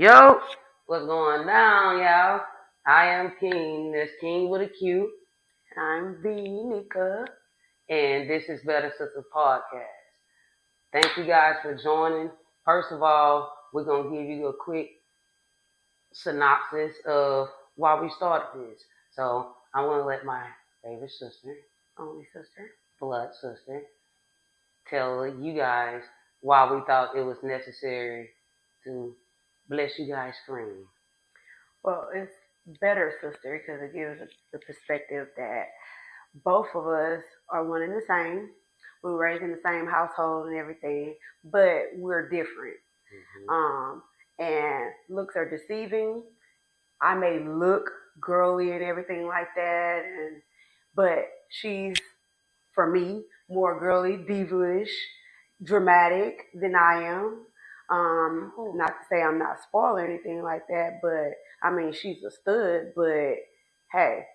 Yo, what's going down, y'all? I am King. That's King with a Q. I'm V, Nika. And this is Better Sisters Podcast. Thank you guys for joining. First of all, we're going to give you a quick synopsis of why we started this. So I want to let my favorite sister, Only sister. blood sister, tell you guys why we thought it was necessary to bless you guys' screen. Well, it's better sister because it gives the perspective that both of us are one and the same. We were raised in the same household and everything, but we're different. And looks are deceiving. I may look girly and everything like that, but she's, for me, more girly, diva-ish, dramatic than I am. Not to say I'm not spoiled or anything like that, but I mean, she's a stud, but hey,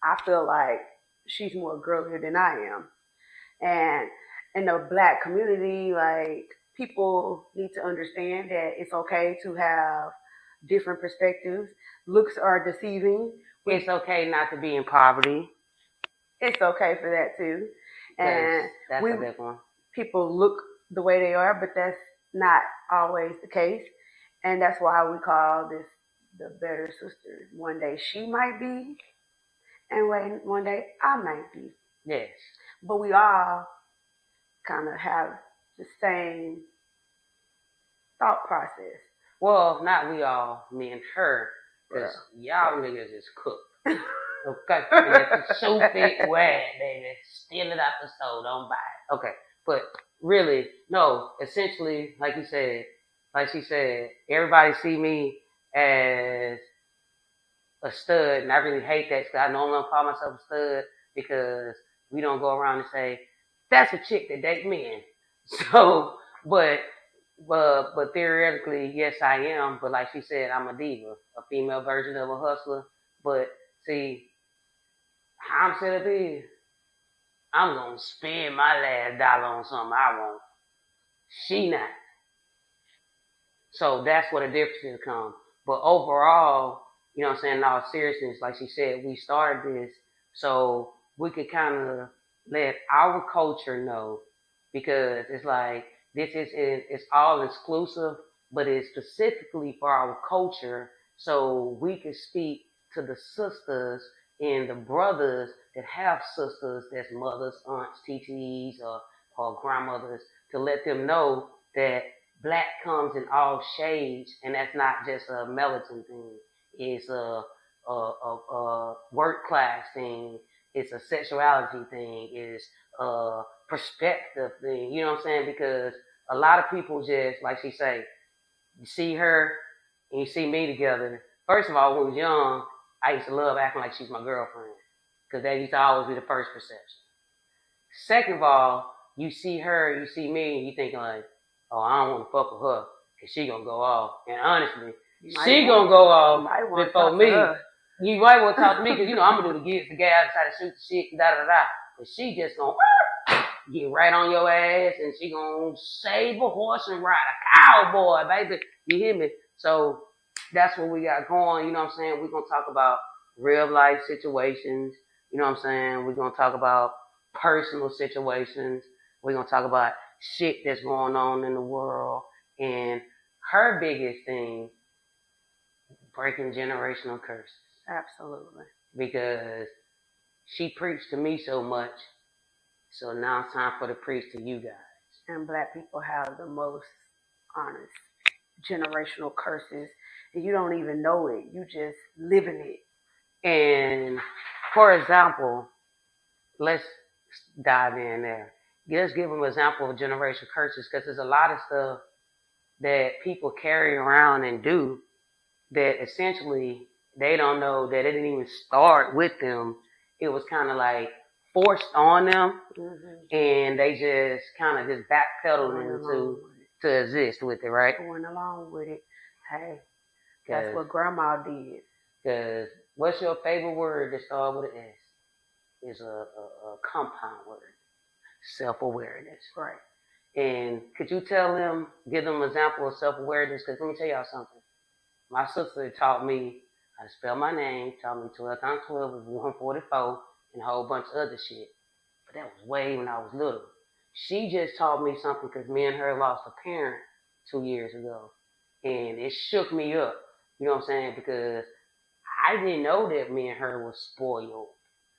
I feel like she's more girlier than I am. And in the Black community, like, people need to understand that it's okay to have different perspectives. Looks are deceiving. It's okay not to be in poverty. It's okay for that too. And that's a big one. People look the way they are, but that's not always the case. And that's why we call this the better sister. One day she might be, and one day I might be. Yes. But we all kind of have the same thought process. Well, not we all, me and her, because y'all niggas is cooked. Okay? And if the shoe fit, wear it, baby. Steal it out the store, don't buy it. Okay. But really, no, essentially, like she said, everybody see me as a stud, and I really hate that because I normally don't call myself a stud because we don't go around and say, that's a chick that date men. So, but theoretically, yes, I am. But like she said, I'm a diva, a female version of a hustler. But see, how I'm set up is, I'm going to spend my last dollar on something I want. She not. So that's where the differences come. But overall, you know what I'm saying, in all seriousness, like she said, we started this so we could kind of let our culture know, because it's like, it's all exclusive, but it's specifically for our culture, so we can speak to the sisters and the brothers that have sisters that's mothers, aunts, TTs, or grandmothers, to let them know that Black comes in all shades, and that's not just a melatonin thing. It's a work class thing. It's a sexuality thing. It's a perspective thing. You know what I'm saying? Because a lot of people just, like she say, you see her and you see me together. First of all, when I was young, I used to love acting like she's my girlfriend, because that used to always be the first perception. Second of all, you see her, you see me, and you thinking like, oh, I don't want to fuck with her because she gonna go off. And honestly, she gonna go off before me. You might want to talk to me because, you know, I'm going to do the gas, try to shoot the shit, da-da-da. But she just going to get right on your ass, and she going to save a horse and ride a cowboy, baby. You hear me? So that's what we got going. You know what I'm saying? We're going to talk about real life situations. You know what I'm saying? We're going to talk about personal situations. We're going to talk about shit that's going on in the world. And her biggest thing, breaking generational curses. Absolutely. Because she preached to me so much, so now it's time for the preach to you guys. And Black people have the most honest generational curses, and you don't even know it. You just living it. And for example, let's dive in there. Let's give them an example of generational curses, because there's a lot of stuff that people carry around and do that essentially they don't know that it didn't even start with them. It was kind of like forced on them, and they just kind of just backpedaled into to exist with it, right? Going along with it. Hey, that's what Grandma did. Because what's your favorite word that starts with an S? It's a compound word. Self-awareness. Right. And could you give them an example of self-awareness? Because let me tell y'all something. My sister taught me how to spell my name, taught me 12 times 12 is 144, and a whole bunch of other shit. But that was way when I was little. She just taught me something because me and her lost a parent 2 years ago. And it shook me up. You know what I'm saying? Because I didn't know that me and her was spoiled.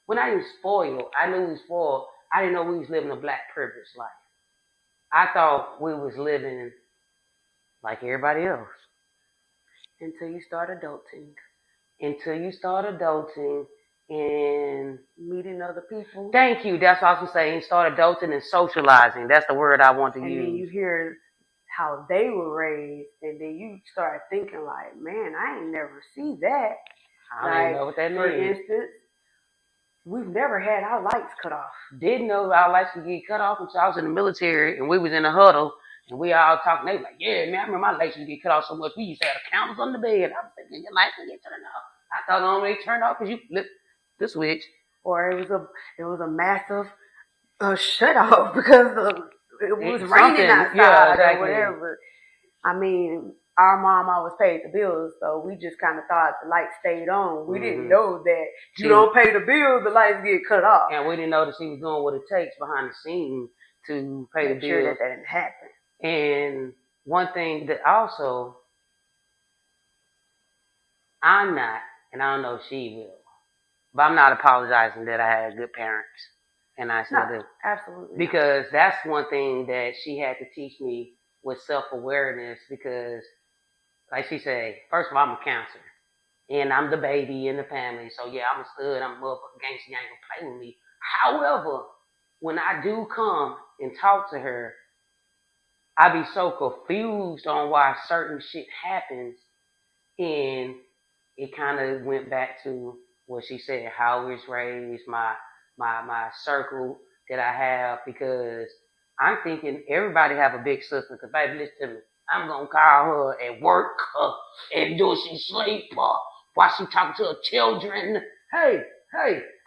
When I was spoiled, I knew we was spoiled. I didn't know we was living a black privilege life. I thought we was living like everybody else. Until you start adulting. Until you start adulting and meeting other people. Thank you. That's what I was gonna say. You start adulting and socializing. That's the word I want to use. And then you hear how they were raised, and then you start thinking like, man, I ain't never see that. I don't know what that means. For instance, we've never had our lights cut off. Didn't know our lights could get cut off until I was in the military, and we was in a huddle, and we all talking. They was like, yeah, man, I remember my lights would get cut off so much. We used to have counters on the bed. I was thinking, your lights would get turned off. I thought only they turned off because you flipped the switch. Or it was a massive shut off because it was raining outside or whatever. I mean, our mom always paid the bills, so we just kind of thought the lights stayed on. We didn't know that you don't pay the bills, the lights get cut off. And we didn't know that she was doing what it takes behind the scenes to pay the bills. Make sure that didn't happen. And one thing that also, I'm not, and I don't know if she will, but I'm not apologizing that I had good parents. And I still do. Absolutely. Because that's one thing that she had to teach me with self-awareness because, like she said, first of all, I'm a cancer. And I'm the baby in the family. So, yeah, I'm a stud. I'm a motherfucking gangster. You ain't gonna play with me. However, when I do come and talk to her, I be so confused on why certain shit happens. And it kind of went back to what she said, how I was raised, my circle that I have, because I'm thinking everybody have a big sister. Because baby, listen to me, I'm gonna call her at work and do she sleep while she talking to her children. Hey,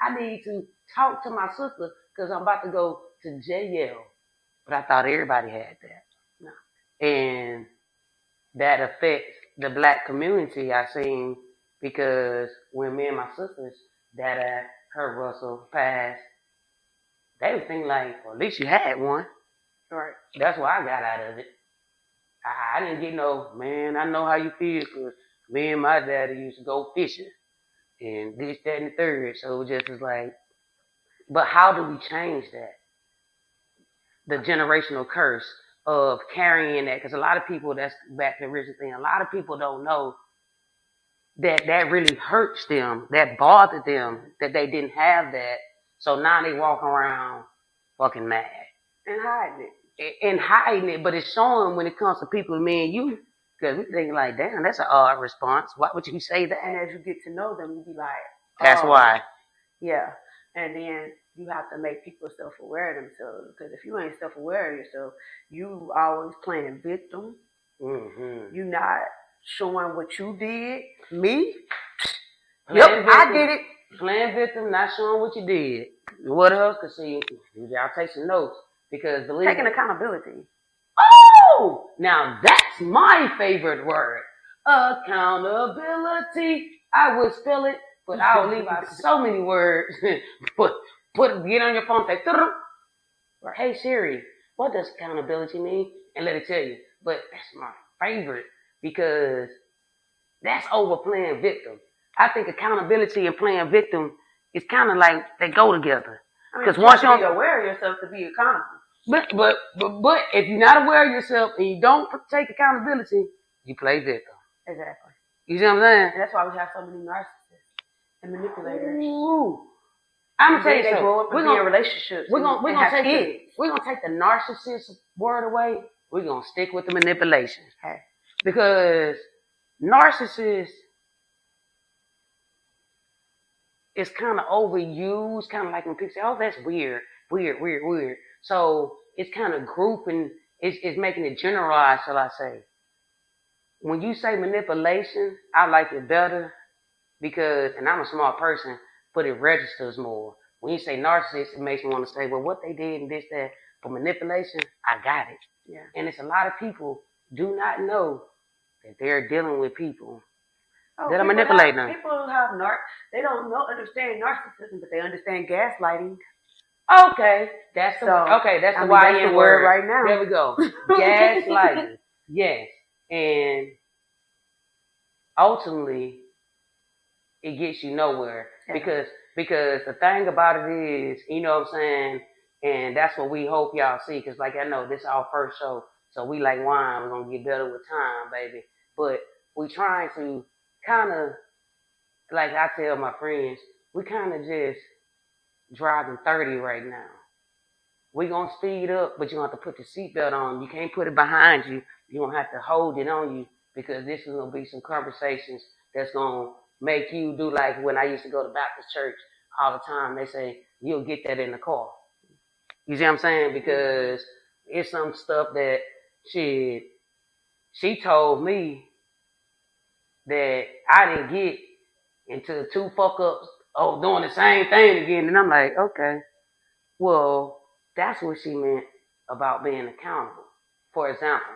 I need to talk to my sister because I'm about to go to jail. But I thought everybody had that. No. And that affects the black community, I seen, because when me and my sisters that Kurt Russell passed, they was thinking like, well, at least you had one. Right. That's what I got out of it. I didn't get no, man, I know how you feel, because me and my daddy used to go fishing and this, that, and the third. So it just was like, but how do we change that? The generational curse of carrying that, because a lot of people, that's back to the original thing, a lot of people don't know that really hurts them, that bothered them, that they didn't have that. So now they walk around fucking mad. And hiding it. And hiding it, but it's showing when it comes to people, me and you, because we think like, damn, that's an odd response. Why would you say that? And as you get to know them, you be like, that's why. Yeah. And then you have to make people self-aware of themselves. Because if you ain't self-aware of yourself, you always playing victim. Mm-hmm. You not showing what you did. Me? Yep, I did it. Playing victim, not showing what you did. What else? Because see, y'all take some notes. Because believe taking accountability. Oh! Now that's my favorite word. Accountability. I would spell it, but I will leave out so many words. Get on your phone, say, or hey Siri, what does accountability mean? And let it tell you. But that's my favorite because that's over playing victim. I think accountability and playing victim is kind of like they go together. Because once you're aware of yourself to be accountable. But if you're not aware of yourself and you don't take accountability, you play victim. Exactly. You see what I'm saying? And that's why we have so many narcissists and manipulators. Ooh. I'm gonna tell you something. Grow up and be in relationships. We're gonna take the narcissist word away. We're gonna stick with the manipulation. Okay. Because narcissists is kind of overused, kind of like when people say, oh, that's weird. So it's kind of grouping, it's making it generalized, shall I say. When you say manipulation, I like it better because, and I'm a smart person, but it registers more. When you say narcissist, it makes me want to say, well, what they did and this, that. But manipulation, I got it. Yeah. And it's a lot of people do not know that they're dealing with people Oh, That I'm manipulating her. people have they don't know understand narcissism, but they understand gaslighting. Okay, So that's the I mean that's the YN word word. right There now. we go. Gaslighting. Yes. And ultimately it gets you nowhere Yeah. because the thing about it is, you know what I'm saying, and that's what we hope y'all see. Because like I know this is our first show, so we like wine. We're gonna get better with time, baby. But we trying to kind of like I tell my friends, we kind of just driving 30 right now. We gonna speed up, but you have to put the seatbelt on. You can't put it behind you. You gonna have to hold it on you because this is gonna be some conversations that's gonna make you do like when I used to go to Baptist church all the time. They say you'll get that in the car. You see what I'm saying? Because it's some stuff that she told me that I didn't get until two fuck ups doing the same thing again, and I'm like, okay. Well, that's what she meant about being accountable. For example,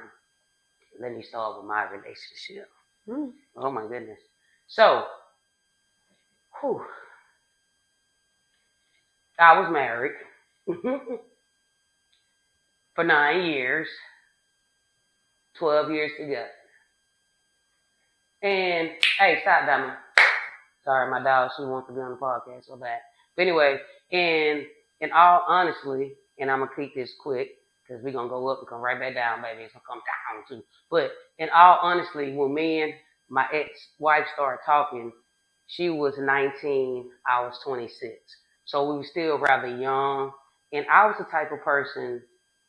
let me start with my relationship. Mm. Oh my goodness. So, whew, I was married for 9 years, 12 years together. And hey, stop, Diamond. Sorry, my dog, she wants to be on the podcast so bad. But anyway, and in all honesty, and I'm gonna keep this quick because we're gonna go up and come right back down, baby. It's gonna come down too. But in all honesty, when me and my ex-wife started talking, she was 19, I was 26. So we were still rather young. And I was the type of person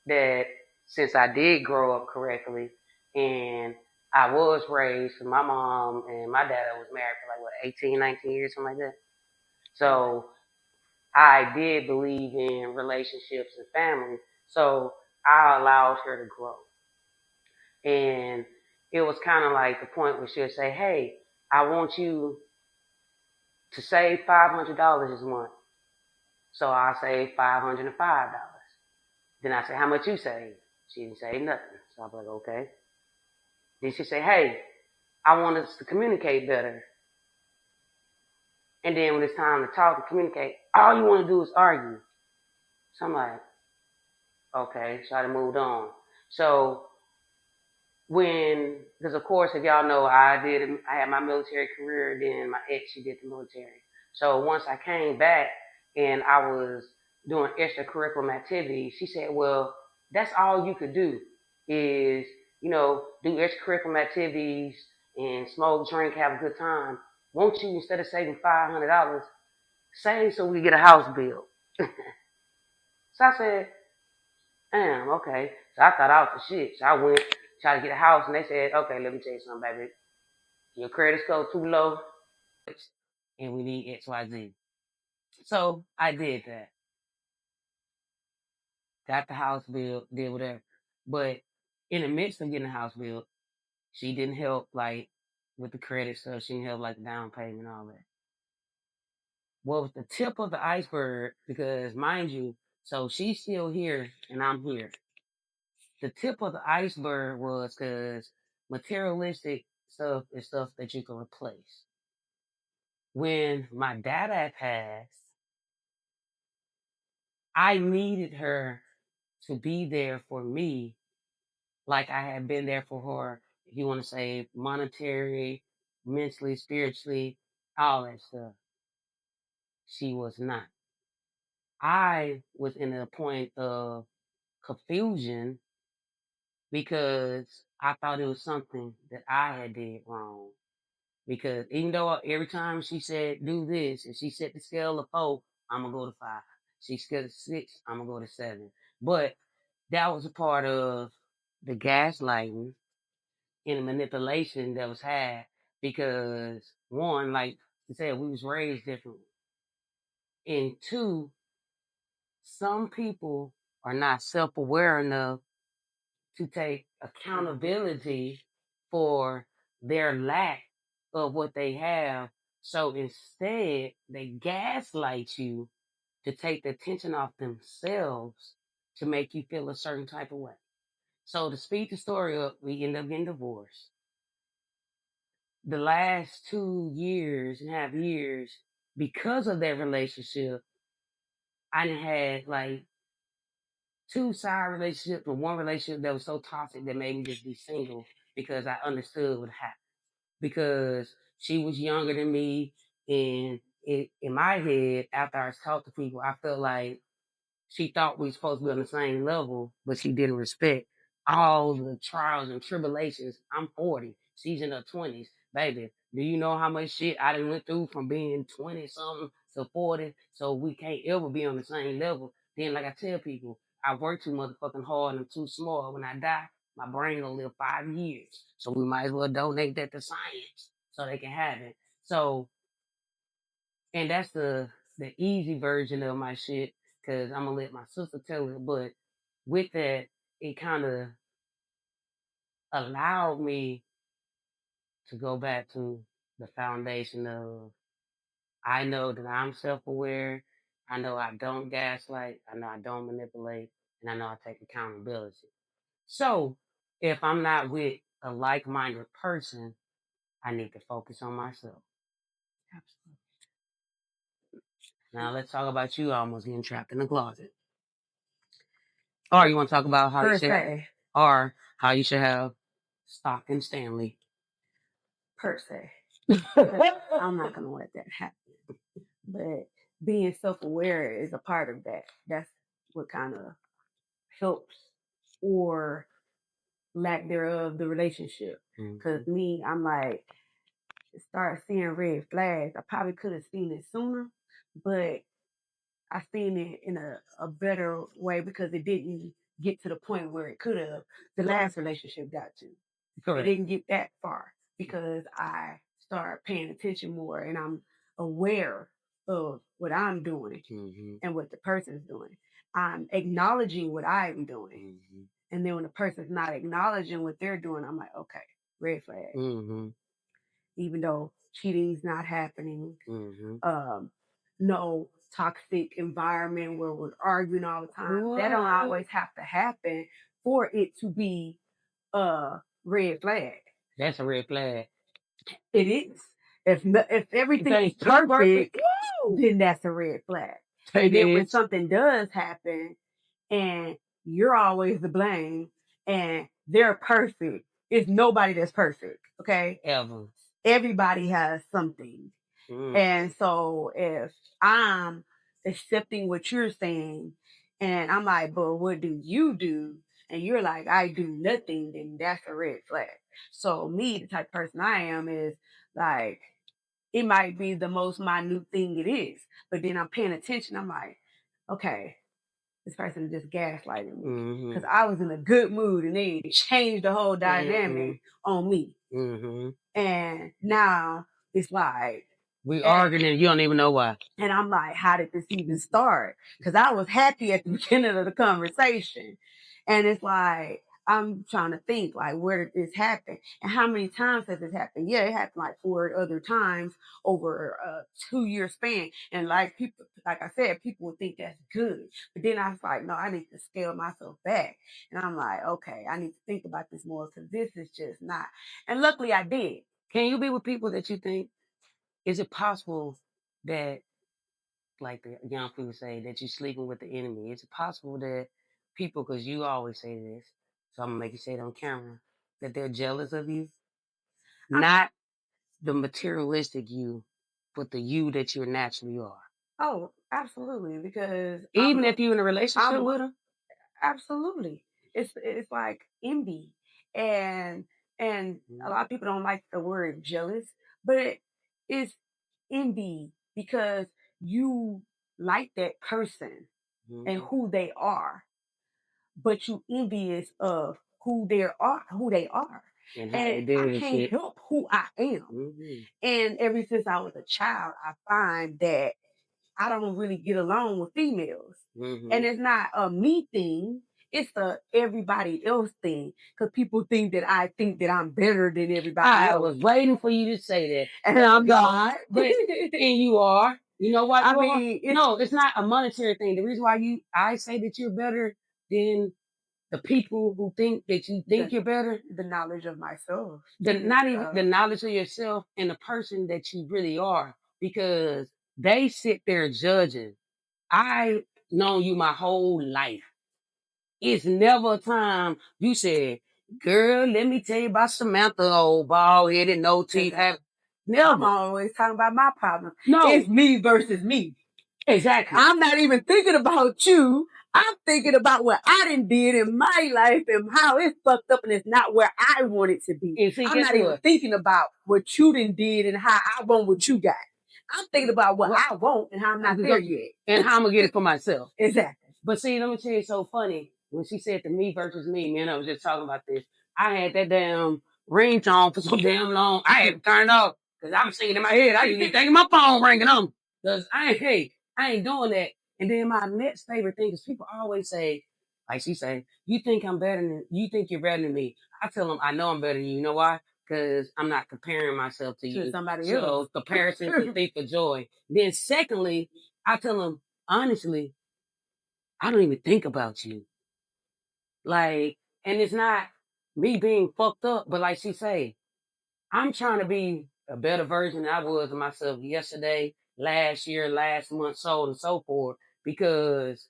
that since I did grow up correctly and I was raised with my mom and my dad was married for like what 18, 19 years, something like that. So I did believe in relationships and family. So I allowed her to grow. And it was kind of like the point where she'll say, hey, I want you to save $500 this month. So I saved $505. Then I say, how much you save? She didn't say nothing. So I was like, okay. Then she say, hey, I want us to communicate better. And then when it's time to talk and communicate, all you want to do is argue. So I'm like, okay, so I moved on. So because of course, if y'all know, I had my military career, then my ex, she did the military. So once I came back and I was doing extracurricular activities, she said, well, that's all you could do is, do extracurricular activities and smoke, drink, have a good time. Won't you, instead of saving $500, save so we can get a house built? So I said, damn, okay. So I thought I was the shit. So I went, tried to get a house, and they said, okay, let me tell you something, baby. Your credit score too low, and we need XYZ. So I did that. Got the house built, did whatever. But in the midst of getting the house built, she didn't help, like, with the credit stuff. She didn't help, like, the down payment and all that. What was the tip of the iceberg, because, mind you, so she's still here, and I'm here. The tip of the iceberg was because materialistic stuff is stuff that you can replace. When my dad had passed, I needed her to be there for me like I had been there for her, if you want to say monetary, mentally, spiritually, all that stuff. She was not. I was in a point of confusion because I thought it was something that I had did wrong. Because even though every time she said do this, and she set the scale of 4, I'm gonna go to 5. She said 6, I'm gonna go to 7. But that was a part of the gaslighting and the manipulation that was had because one, like I said, we was raised differently. And two, some people are not self-aware enough to take accountability for their lack of what they have. So instead, they gaslight you to take the attention off themselves to make you feel a certain type of way. So to speed the story up, we end up getting divorced. the last 2 years and a half years, because of that relationship, I done had like two side relationships and one relationship that was so toxic that made me just be single because I understood what happened. Because she was younger than me, and in my head, after I talked to people, I felt like she thought we were supposed to be on the same level, but she didn't respect all the trials and tribulations. I'm 40. She's in her 20s. Baby, do you know how much shit I done went through from being 20 something to 40? So we can't ever be on the same level. Then, like I tell people, I work too motherfucking hard and I'm too small. When I die, my brain will live 5 years. So we might as well donate that to science so they can have it. So, and that's the easy version of my shit, because I'm gonna let my sister tell it. But with that, it kind of allowed me to go back to the foundation of, I know that I'm self-aware. I know I don't gaslight. I know I don't manipulate, and I know I take accountability. So if I'm not with a like-minded person, I need to focus on myself. Absolutely. Now let's talk about you almost getting trapped in the closet. Or you want to talk about how you Per should, se. or how you should have Stock and Stanley. Per se. I'm not gonna let that happen. But being self-aware is a part of that. That's what kind of helps or lack thereof the relationship. Because me, I'm like, start seeing red flags. I probably could have seen it sooner, but I seen it in a better way because it didn't get to the point where it could have. The last relationship got to. Correct. It didn't get that far because I started paying attention more and I'm aware of what I'm doing and what the person's doing. I'm acknowledging what I'm doing. And then when the person's not acknowledging what they're doing, I'm like, okay, red flag. Even though cheating's not happening, no toxic environment where we're arguing all the time. What? That don't always have to happen for it to be a red flag. That's a red flag. It is. If everything is perfect, then that's a red flag. And then when something does happen and you're always the blame and they're perfect, it's nobody that's perfect. Okay? Ever. Everybody has something. And so if I'm accepting what you're saying and I'm like, but what do you do? And you're like, I do nothing, then that's a red flag. So me, the type of person I am is like, it might be the most minute thing it is, but then I'm paying attention. I'm like, okay, this person just gaslighting me because I was in a good mood and they changed the whole dynamic on me. And now it's like, we arguing and you don't even know why. And I'm like, how did this even start? Because I was happy at the beginning of the conversation. And it's like, I'm trying to think, like, where did this happen? And how many times has this happened? Yeah, it happened like 4 other times over a 2-year span. And like people, like I said, people would think that's good. But then I was like, no, I need to scale myself back. And I'm like, okay, I need to think about this more because this is just not. And luckily I did. Can you be with people that you think, is it possible that, like the young people say, that you're sleeping with the enemy? Is it possible that people, because you always say this, so I'm gonna make you say it on camera, that they're jealous of you? Not the materialistic you, but the you that you naturally are. Oh, absolutely. Because even if you're in a relationship with them, absolutely, it's like envy, and a lot of people don't like the word jealous, but it's envy because you like that person and who they are, but you envious of who they are, and I can't help who I am. And ever since I was a child, I find that I don't really get along with females. And it's not a me thing. It's a everybody else thing. Because people think that I think that I'm better than everybody else. I was waiting for you to say that. And I'm not. But, and you are. You know what? No, it's not a monetary thing. The reason why I say that you're better than the people who think that you think you're better, the knowledge of myself, not even the knowledge of yourself and the person that you really are, because they sit there judging. I known you my whole life. It's never a time you said, girl, let me tell you about Samantha, old bald headed, no teeth. Never. I'm always talking about my problems. No. It's me versus me. Exactly. I'm not even thinking about you. I'm thinking about what I done did in my life and how it's fucked up and it's not where I want it to be. And see, I'm not even thinking about what you done did and how I want what you got. I'm thinking about what I want and how I'm not there yet. And how I'm going to get it for myself. Exactly. But see, let me tell you, it's so funny. When she said the me versus me, man, I was just talking about this. I had that damn ringtone for so damn long. I had to turn it off because I was singing in my head. I didn't even think my phone ringing on. Because I ain't doing that. And then my next favorite thing is people always say, like she say, you think you're better than me. I tell them, I know I'm better than you. You know why? Because I'm not comparing myself to you. Somebody else. So comparison is a thief of joy. Then secondly, I tell them, honestly, I don't even think about you. Like, and it's not me being fucked up, but like she say, I'm trying to be a better version than I was of myself yesterday, last year, last month, so on and so forth, because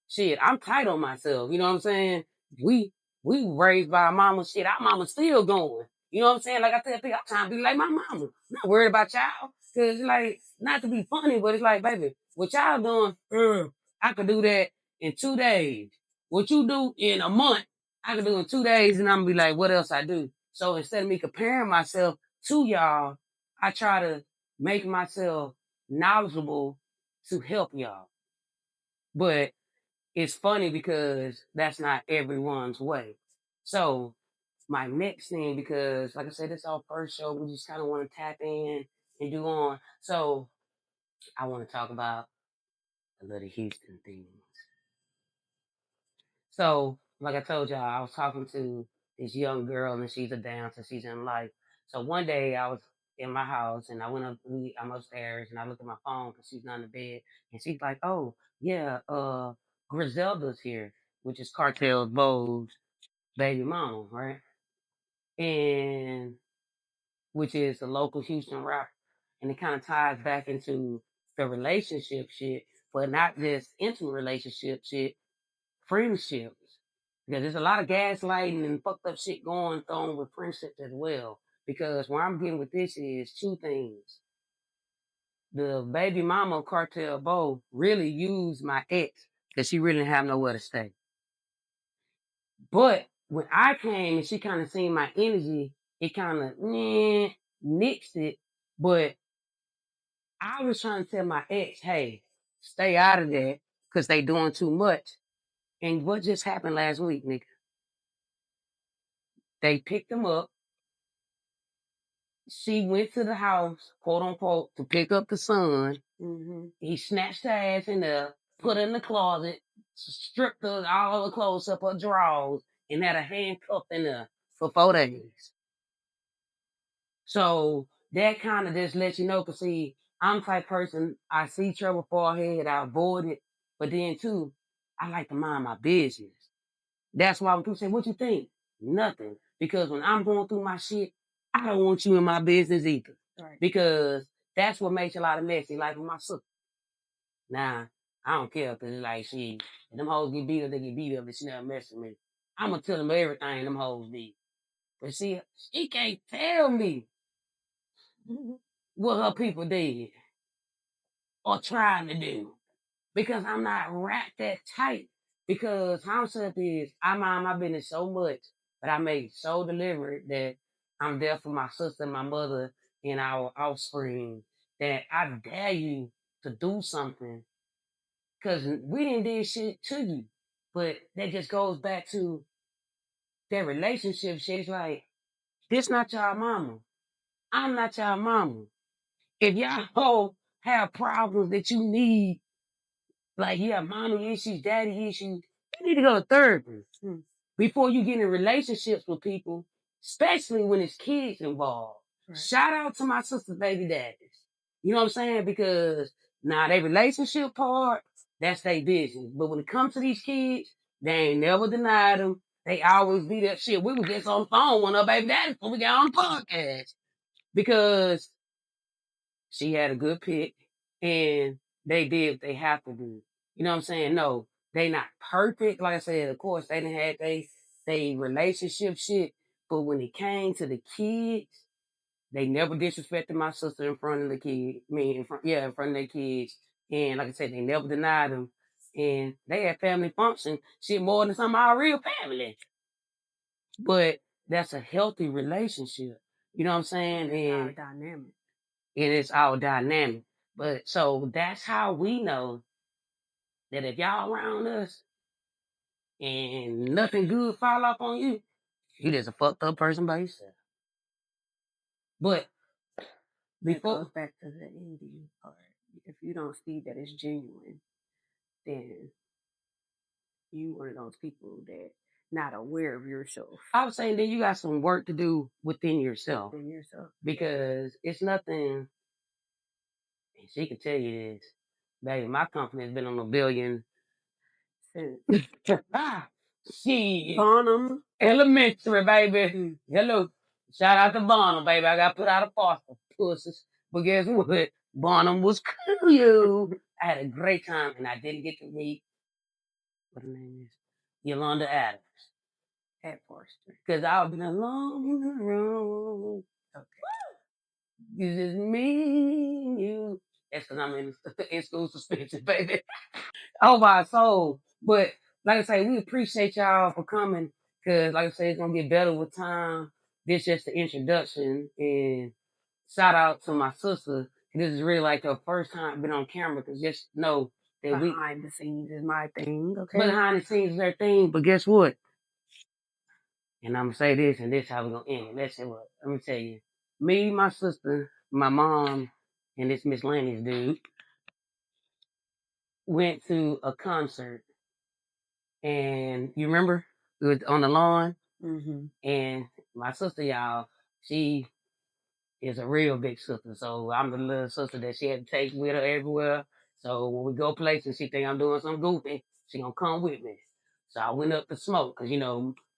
shit, I'm tight on myself. You know what I'm saying? We raised by our mama. Shit, our mama still going. You know what I'm saying? Like I tell people, I'm trying to be like my mama. I'm not worried about y'all. Cause like, not to be funny, but it's like, baby, what y'all doing, I could do that in 2 days. What you do in a month, I could do in 2 days, and I'm gonna be like, what else I do? So instead of me comparing myself to y'all, I try to make myself knowledgeable to help y'all. But it's funny because that's not everyone's way. So my next thing, because like I said, this is our first show, we just kind of want to tap in and do on. So I want to talk about a little Houston things. So like I told y'all, I was talking to this young girl and she's a dancer, she's in life. So one day I was in my house and I went up, I'm upstairs and I looked at my phone because she's not in the bed and she's like, oh yeah, Griselda's here, which is Cartel Bow's baby mama, right? And which is the local Houston rapper. And it kind of ties back into the relationship shit, but not just intimate relationship shit, friendships. Because there's a lot of gaslighting and fucked up shit going on with friendships as well. Because where I'm getting with this is two things. The baby mama Cartel Bow really used my ex because she really didn't have nowhere to stay. But when I came and she kind of seen my energy, it kind of nixed it. But I was trying to tell my ex, hey, stay out of that because they doing too much. And what just happened last week, nigga? They picked him up. She went to the house, quote unquote, to pick up the son. Mm-hmm. He snatched her ass in there, put her in the closet, stripped her all her clothes up her drawers, and had her handcuffed in there for 4 days. So that kind of just lets you know, because see, I'm the type person, I see trouble far ahead, I avoid it. But then too, I like to mind my business. That's why when people say, what you think? Nothing. Because when I'm going through my shit, I don't want you in my business either. Right. Because that's what makes a lot of messy. Like with my sister. Nah, I don't care, because it's like, shit, if them hoes get beat up, they get beat up, and she never mess with me. I'm going to tell them everything them hoes did. But see, she can't tell me what her people did or trying to do, because I'm not wrapped that tight. Because concept is, I mind my business so much, but I make so deliberate that I'm there for my sister, my mother, and our offspring, that I dare you to do something, because we didn't do shit to you. But that just goes back to that relationship shit. It's like, this not y'all mama. I'm not y'all mama. If y'all have problems that you need, like you have mommy issues, daddy issues, you need to go to therapy before you get in relationships with people, especially when it's kids involved. Right. Shout out to my sister's baby daddies. You know what I'm saying? Because now they relationship part, that's their business. But when it comes to these kids, they ain't never denied them. They always be that shit. We would get on the phone with her baby daddy before we got on the podcast because she had a good pick and they did what they have to do. You know what I'm saying? No, they not perfect. Like I said, of course, they didn't have they relationship shit. But when it came to the kids, they never disrespected my sister in front of the kid. I mean, in front of their kids. And like I said, they never denied them. And they had family function, shit more than some of our real family. But that's a healthy relationship. You know what I'm saying? And dynamic. And it's our dynamic. But so that's how we know that if y'all around us and nothing good fall off on you, you just a fucked up person by yourself. But before that goes back to the Indian part. If you don't see that it's genuine, then you one of those people that not aware of yourself. I was saying that you got some work to do within yourself. Within yourself. Because it's nothing, and she can tell you this, baby, my company has been on a billion since shit. Bonham Elementary, baby. Hello. Shout out to Bonham, baby. I got put out of foster pussies. But guess what? Bonham was cool. I had a great time and I didn't get to meet what her name is. Yolanda Adams. at Forster. Because I've been alone the road. Okay. It's just me and you. That's because I'm in school suspension, baby. Oh my soul. But like I say, we appreciate y'all for coming because, like I say, it's gonna get better with time. This just the introduction, and shout out to my sister. This is really like her first time been on camera because just know that behind the scenes is my thing. Okay, behind the scenes is their thing. But guess what? And I'm gonna say this, and this how we're gonna end it. Let's say what? Let me tell you. Me, my sister, my mom, and this Miss Lanny's dude went to a concert. And you remember it was on the lawn, and my sister, y'all, she is a real big sister. So I'm the little sister that she had to take with her everywhere. So when we go places, she think I'm doing something goofy, she gonna come with me. So I went up to smoke because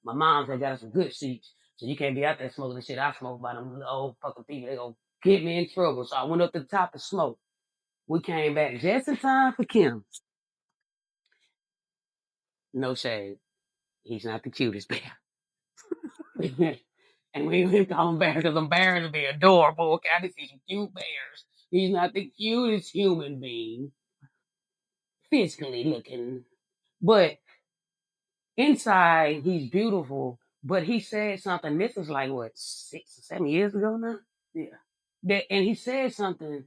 my mom's had got us some good seats, so you can't be out there smoking the shit I smoke by them little old fucking people. They gonna get me in trouble. So I went up to the top to smoke. We came back just in time for Kim. No shade. He's not the cutest bear. And we ain't call him bear because them bears would be adorable. Okay, I just see some cute bears. He's not the cutest human being, physically looking, but inside he's beautiful. But he said something. This was like what 6 or 7 years ago now. Yeah. And he said something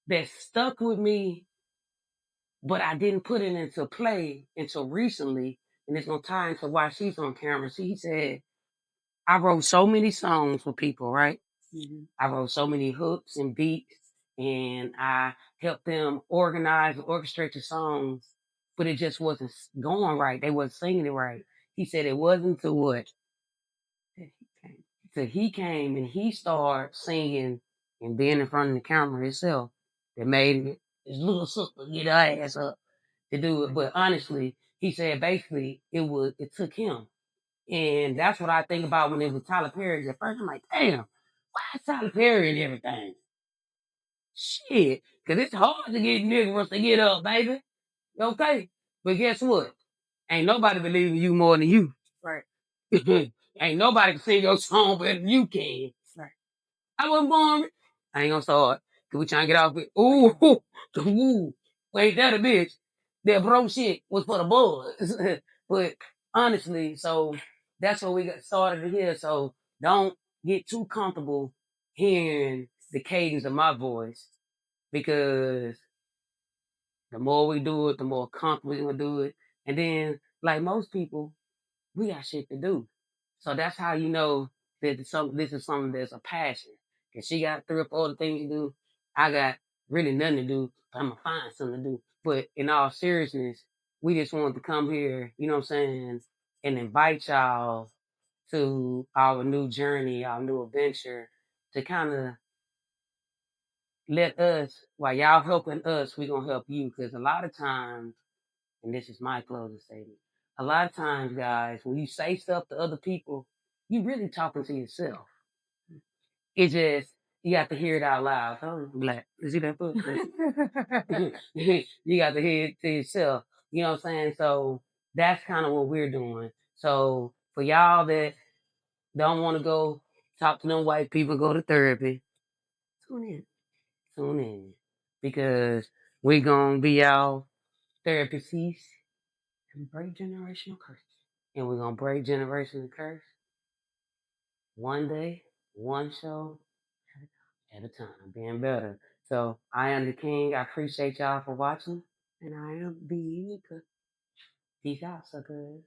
that stuck with me, but I didn't put it into play until recently. And it's gonna tie into why she's on camera. See, he said, I wrote so many songs for people, right? I wrote so many hooks and beats, and I helped them organize and orchestrate the songs, but it just wasn't going right. They wasn't singing it right. He said it wasn't until what? So he came and he started singing and being in front of the camera himself that made his little sister get her ass up to do it. But honestly, he said basically it took him. And that's what I think about when it was Tyler Perry. At first, I'm like, damn, why is Tyler Perry and everything? Shit, because it's hard to get niggas to get up, baby. Okay? But guess what? Ain't nobody believing you more than you. Right. Ain't nobody can sing your song better than you can. Right. I wasn't born. I ain't gonna start. Cause we trying to get off it. Ooh, ooh. Ain't that a bitch? That bro shit was for the buzz. But honestly, so that's what we got started here. So don't get too comfortable hearing the cadence of my voice because the more we do it, the more comfortable we gonna do it. And then, like most people, we got shit to do. So that's how you know that this is something that's a passion. Cause she got 3 or 4 other things to do. I got really nothing to do, but I'm gonna find something to do. But in all seriousness, we just wanted to come here, you know what I'm saying, and invite y'all to our new journey, our new adventure, to kind of let us, while y'all helping us, we gonna help you. Cause a lot of times, and this is my closing statement, a lot of times, guys, when you say stuff to other people, you really talking to yourself. It's just you got to hear it out loud. Oh, black. You see that book? You got to hear it to yourself. You know what I'm saying? So that's kind of what we're doing. So for y'all that don't want to go talk to them white people, go to therapy. Tune in. Tune in. Because we're gonna be our therapy piece and break generational curses. And we're gonna break generational curse one day, one show at a time, being better. So I am the king. I appreciate y'all for watching. And I am Beanika. Peace out, suckers.